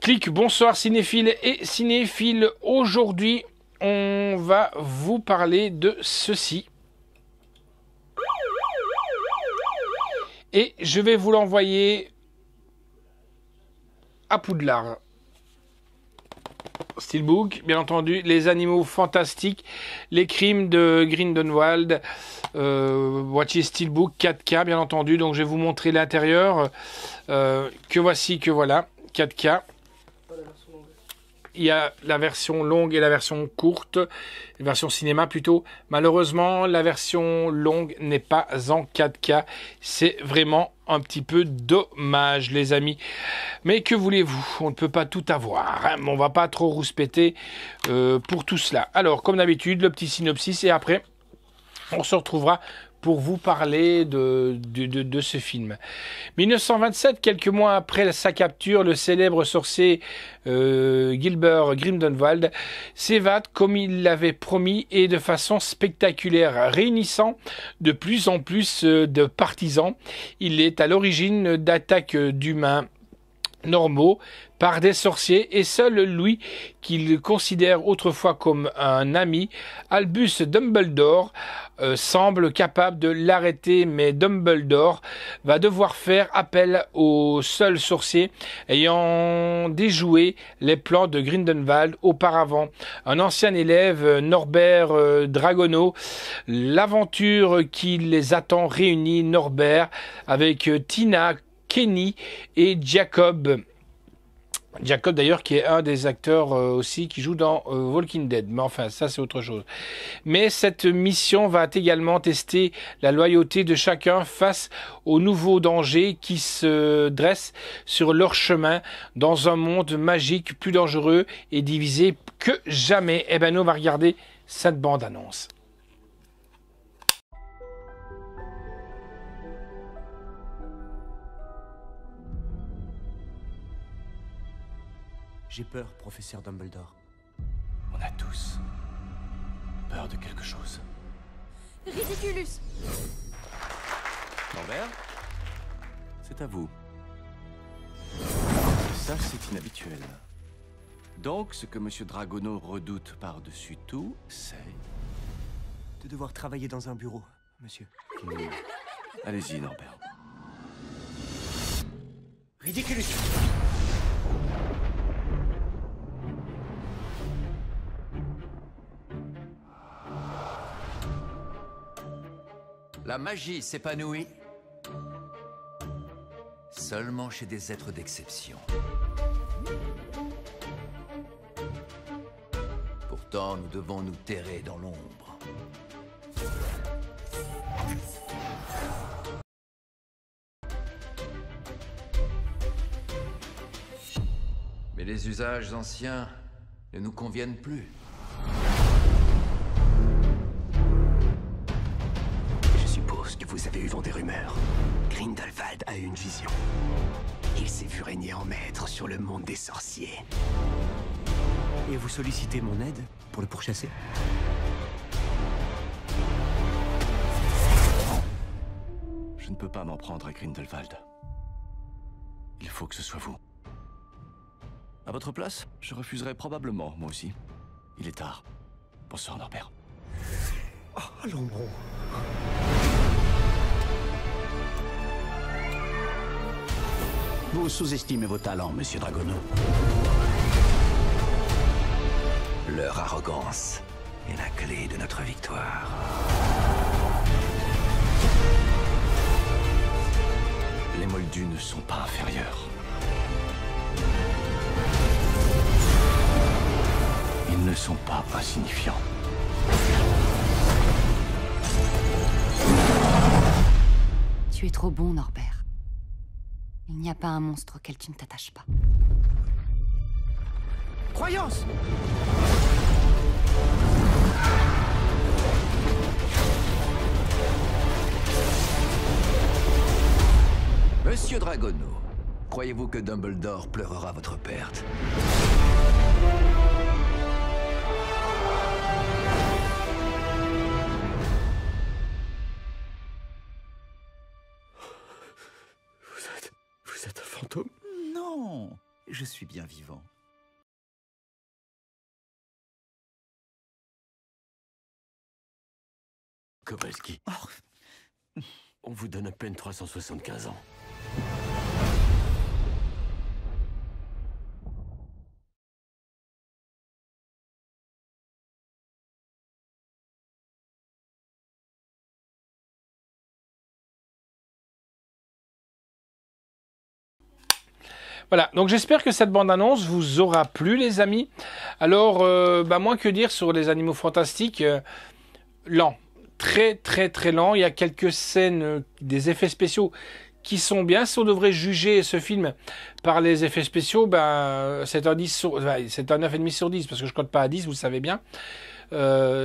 Clic, bonsoir cinéphiles et cinéphiles. Aujourd'hui, on va vous parler de ceci. Et je vais vous l'envoyer à Poudlard. Steelbook, bien entendu, les animaux fantastiques, les crimes de Grindelwald, boîtier Steelbook 4K, bien entendu. Donc je vais vous montrer l'intérieur. Que voici, que voilà, 4K. Il y a la version longue et la version courte, la version cinéma plutôt. Malheureusement, la version longue n'est pas en 4K. C'est vraiment un petit peu dommage, les amis. Mais que voulez-vous? On ne peut pas tout avoir. Hein, mais on va pas trop rouspéter pour tout cela. Alors, comme d'habitude, le petit synopsis et après, on se retrouvera pour vous parler de ce film. 1927, quelques mois après sa capture, le célèbre sorcier Gilbert Grindelwald s'évade comme il l'avait promis et de façon spectaculaire, réunissant de plus en plus de partisans. Il est à l'origine d'attaques d'humains normaux par des sorciers et seul lui, qu'il considère autrefois comme un ami, Albus Dumbledore, semble capable de l'arrêter, mais Dumbledore va devoir faire appel au seul sorcier ayant déjoué les plans de Grindelwald auparavant, un ancien élève, Norbert Dragono. L'aventure qui les attend réunit Norbert avec Tina, Kenny et Jacob. Jacob d'ailleurs qui est un des acteurs aussi qui joue dans Walking Dead. Mais enfin ça c'est autre chose. Mais cette mission va également tester la loyauté de chacun face aux nouveaux dangers qui se dressent sur leur chemin dans un monde magique plus dangereux et divisé que jamais. Eh ben nous on va regarder cette bande-annonce. J'ai peur, professeur Dumbledore. On a tous peur de quelque chose. Ridiculus! Norbert, c'est à vous. Ça, c'est inhabituel. Donc, ce que Monsieur Dragono redoute par-dessus tout, c'est... De devoir travailler dans un bureau, monsieur. Allez-y, Norbert. Ridiculus! La magie s'épanouit seulement chez des êtres d'exception. Pourtant, nous devons nous terrer dans l'ombre. Mais les usages anciens ne nous conviennent plus. Que vous avez eu vent des rumeurs. Grindelwald a eu une vision. Il s'est vu régner en maître sur le monde des sorciers. Et vous sollicitez mon aide pour le pourchasser? Je ne peux pas m'en prendre à Grindelwald. Il faut que ce soit vous. À votre place, je refuserais probablement, moi aussi. Il est tard. Bonsoir, Norbert. Oh, Lombron. Vous sous-estimez vos talents, monsieur Dragono. Leur arrogance est la clé de notre victoire. Les Moldus ne sont pas inférieurs. Ils ne sont pas insignifiants. Tu es trop bon, Norbert. Il n'y a pas un monstre auquel tu ne t'attaches pas. Croyance! Monsieur Dragono, croyez-vous que Dumbledore pleurera votre perte? Vous êtes un fantôme? Non, Je suis bien vivant. Kowalski. On vous donne à peine 375 ans. Voilà, donc j'espère que cette bande-annonce vous aura plu, les amis. Alors, moins que dire sur les animaux fantastiques, lent, très très très lent. Il y a quelques scènes, des effets spéciaux qui sont bien. Si on devrait juger ce film par les effets spéciaux, c'est un 10 sur, c'est un 9,5 sur 10, parce que je ne compte pas à 10, vous le savez bien.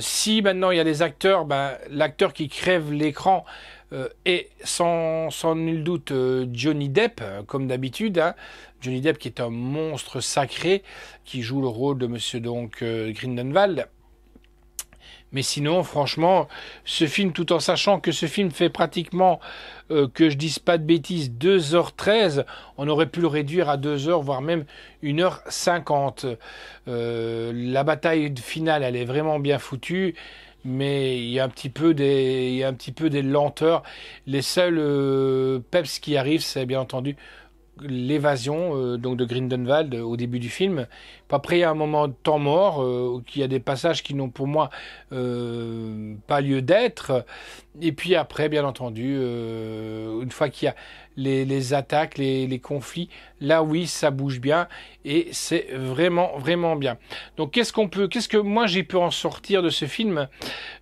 Si maintenant il y a des acteurs, l'acteur qui crève l'écran est sans nul doute Johnny Depp, comme d'habitude. Hein. Johnny Depp qui est un monstre sacré, qui joue le rôle de Monsieur Grindelwald. Mais sinon, franchement, ce film, tout en sachant que ce film fait pratiquement, que je dise pas de bêtises, 2h13, on aurait pu le réduire à 2h, voire même 1h50. La bataille finale, elle est vraiment bien foutue, mais il y a un petit peu des lenteurs. Les seuls peps qui arrivent, c'est bien entendu l'évasion donc de Grindelwald au début du film. Après, il y a un moment de temps mort, il y a des passages qui n'ont pour moi pas lieu d'être. Et puis après, bien entendu, une fois qu'il y a les attaques, les conflits, là oui, ça bouge bien et c'est vraiment, vraiment bien. Donc qu'est-ce que moi j'ai pu en sortir de ce film?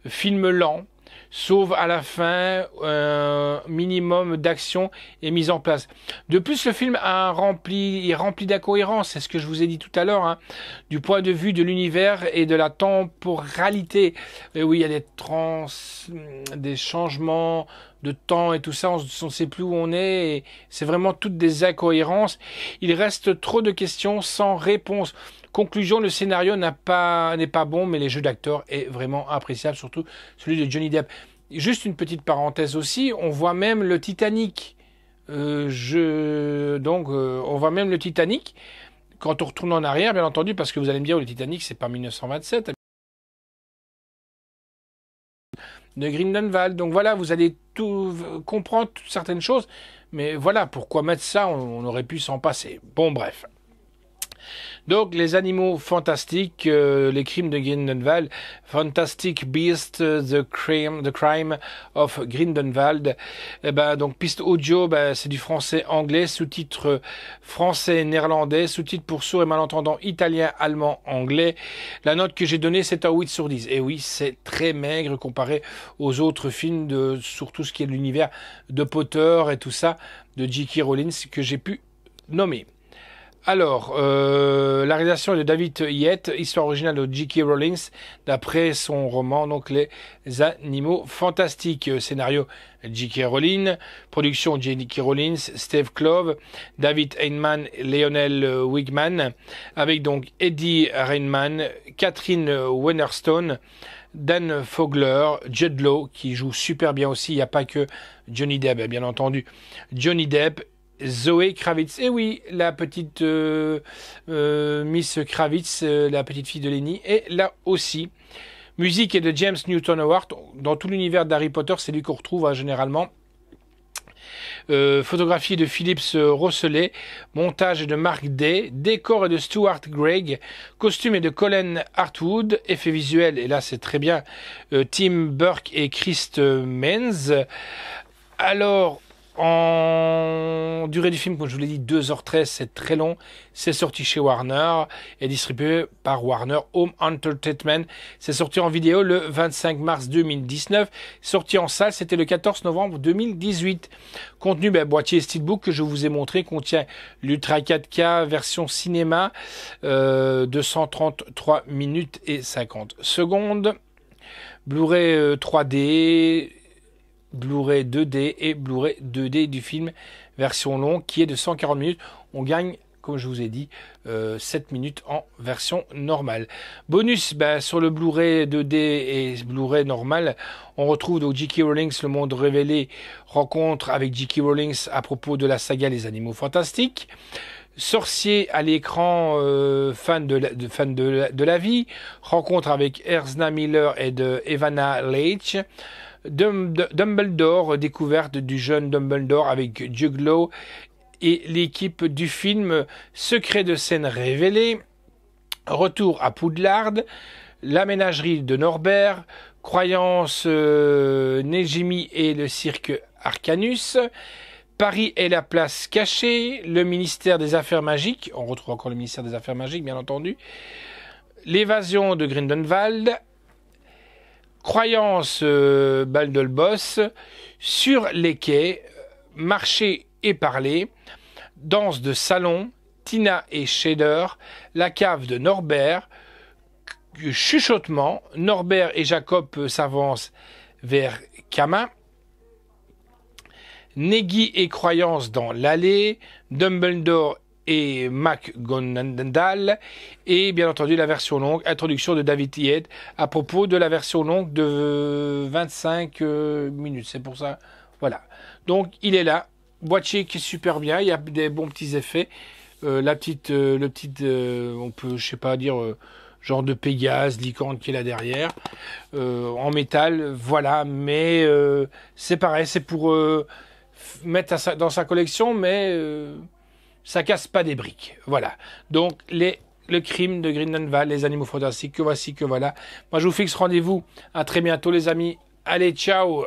Film lent, sauf à la fin, un minimum d'action est mise en place. De plus, le film est rempli d'incohérences, c'est ce que je vous ai dit tout à l'heure, hein, du point de vue de l'univers et de la temporalité. Et oui, il y a des changements de temps et tout ça, on ne sait plus où on est, et c'est vraiment toutes des incohérences. Il reste trop de questions sans réponse. Conclusion, le scénario n'est pas bon, mais les jeux d'acteurs est vraiment appréciable, surtout celui de Johnny Depp. Juste une petite parenthèse aussi, on voit même le Titanic. On voit même le Titanic quand on retourne en arrière, bien entendu, parce que vous allez me dire, le Titanic, c'est pas 1927. De Grindelwald. Donc voilà, vous allez tout comprendre certaines choses, mais voilà, pourquoi mettre ça, on aurait pu s'en passer. Bon, bref. Donc, les animaux fantastiques, les crimes de Grindelwald, Fantastic Beasts, the Crime of Grindelwald. Donc, piste audio, c'est du français-anglais, sous-titres français-néerlandais, sous-titres pour sourds et malentendants italien-allemand-anglais. La note que j'ai donnée, c'est un 8 sur 10. Et oui, c'est très maigre comparé aux autres films sur tout ce qui est de l'univers de Potter et tout ça, de J.K. Rowling, que j'ai pu nommer. Alors, la réalisation est de David Yates, histoire originale de J.K. Rowling, d'après son roman, donc Les Animaux Fantastiques. Scénario J.K. Rowling, production J.K. Rowling, Steve Kloves, David Heinemann, Lionel Wigman, avec donc Eddie Redmayne, Catherine Wennerstone, Dan Fogler, Jude Law, qui joue super bien aussi. Il n'y a pas que Johnny Depp, bien entendu. Johnny Depp, Zoé Kravitz, et oui, la petite Miss Kravitz, la petite fille de Lenny, est là aussi. Musique est de James Newton Howard. Dans tout l'univers d'Harry Potter, c'est lui qu'on retrouve généralement. Photographie de Philips Rosselet, montage est de Mark Day, décor est de Stuart Gregg, costume est de Colin Hartwood, effets visuels, et là c'est très bien, Tim Burke et Chris Menz. Alors, en durée du film, comme je vous l'ai dit, 2h13, c'est très long. C'est sorti chez Warner et distribué par Warner Home Entertainment. C'est sorti en vidéo le 25 mars 2019. Sorti en salle, c'était le 14 novembre 2018. Contenu, boîtier Steelbook que je vous ai montré, contient l'Ultra 4K version cinéma, 233 minutes et 50 secondes. Blu-ray 3D, Blu-ray 2D et Blu-ray 2D du film version longue qui est de 140 minutes. On gagne, comme je vous ai dit, 7 minutes en version normale. Bonus, sur le Blu-ray 2D et Blu-ray normal, on retrouve donc J.K. Rowling, Le Monde Révélé, rencontre avec J.K. Rowling à propos de la saga Les Animaux Fantastiques. Sorcier à l'écran, fan de la vie, rencontre avec Ezra Miller et de Evanna Leitch. Dumbledore, découverte du jeune Dumbledore avec Jude Law et l'équipe du film Secret de scène révélé. Retour à Poudlard, la ménagerie de Norbert, croyance Nejimi et le cirque Arcanus. Paris est la place cachée, le ministère des Affaires magiques, on retrouve encore le ministère des Affaires magiques bien entendu, l'évasion de Grindelwald, croyance Baldelboss, sur les quais, marcher et parler, danse de salon, Tina et Shader, la cave de Norbert, chuchotement, Norbert et Jacob s'avancent vers Kama, Negi et croyance dans l'allée, Dumbledore et McGonagall, et bien entendu la version longue, introduction de David Yates à propos de la version longue de 25 minutes. C'est pour ça, voilà. Donc il est là, boîtier qui est super bien, il y a des bons petits effets, on peut, je sais pas dire, genre de Pégase, licorne qui est là derrière, en métal, voilà, mais c'est pareil, c'est pour mettre dans sa collection, mais ça casse pas des briques. Voilà. Donc, le crime de Grindelwald, les animaux fantastiques, que voici, que voilà. Moi, je vous fixe rendez-vous. À très bientôt, les amis. Allez, ciao!